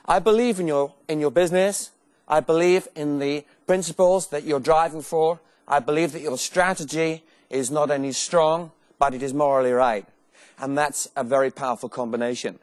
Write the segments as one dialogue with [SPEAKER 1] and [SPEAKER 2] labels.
[SPEAKER 1] I believe in your business. I believe in the principles that you're driving for. I believe that your strategy is not only strong, but it is morally right. And that's a very powerful combination.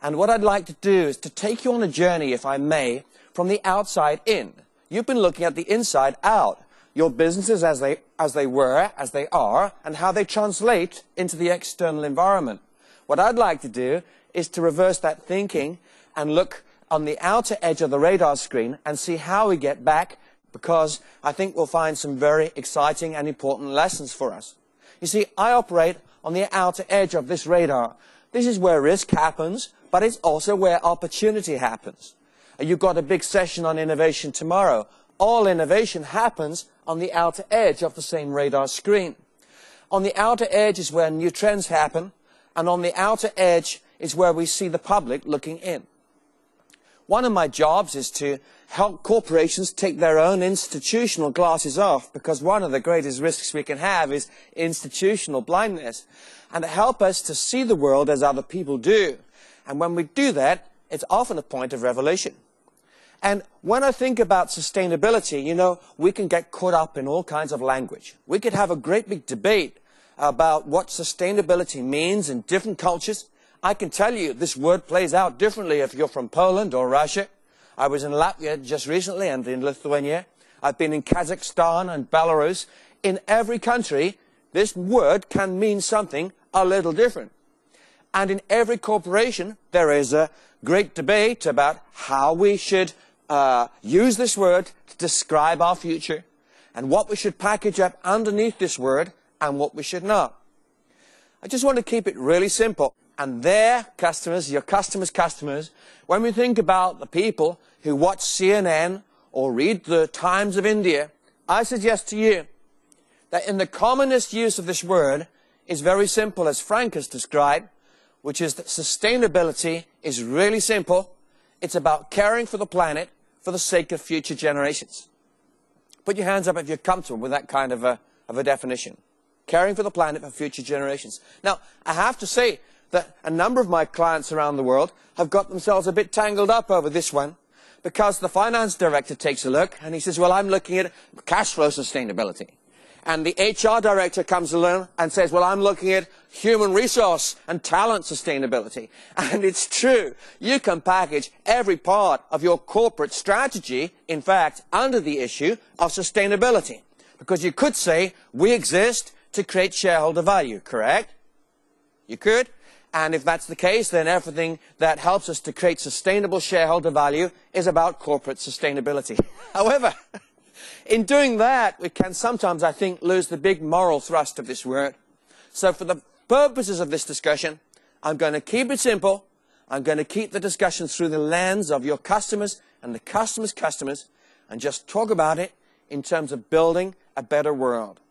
[SPEAKER 1] And what I'd like to do is to take you on a journey, if I may, from the outside in. You've been looking at the inside out. Your businesses as they were, as they are, and how they translate into the external environment. What I'd like to do is to reverse that thinking and look on the outer edge of the radar screen and see how we get back, because I think we'll find some very exciting and important lessons for us. You see, I operate on the outer edge of this radar. This is where risk happens, but it's also where opportunity happens. You've got a big session on innovation tomorrow. All innovation happens on the outer edge of the same radar screen. On the outer edge is where new trends happen, and on the outer edge is where we see the public looking in. One of my jobs is to help corporations take their own institutional glasses off, because one of the greatest risks we can have is institutional blindness, and to help us to see the world as other people do. And when we do that, it's often a point of revelation. And when I think about sustainability, you know, we can get caught up in all kinds of language. We could have a great big debate about what sustainability means in different cultures. I can tell you this word plays out differently if you're from Poland or Russia. I was in Latvia just recently and in Lithuania. I've been in Kazakhstan and Belarus. In every country, this word can mean something a little different. And in every corporation, there is a great debate about how we should use this word to describe our future, and what we should package up underneath this word and what we should not. I just want to keep it really simple. And their customers, your customers' customers, when we think about the people who watch CNN or read the Times of India, I suggest to you that in the commonest use of this word is very simple, as Frank has described, which is that sustainability is really simple. It's about caring for the planet for the sake of future generations. Put your hands up if you're comfortable with that kind of a definition. Caring for the planet for future generations. Now, I have to say that a number of my clients around the world have got themselves a bit tangled up over this one, because the finance director takes a look and he says, well, I'm looking at cash flow sustainability. And the HR director comes along and says, well, I'm looking at human resource and talent sustainability. And it's true. You can package every part of your corporate strategy, in fact, under the issue of sustainability. Because you could say, we exist to create shareholder value, correct? You could. And if that's the case, then everything that helps us to create sustainable shareholder value is about corporate sustainability. However, in doing that, we can sometimes, I think, lose the big moral thrust of this word. So for the purposes of this discussion, I'm going to keep it simple. I'm going to keep the discussion through the lens of your customers and the customers' customers, and just talk about it in terms of building a better world.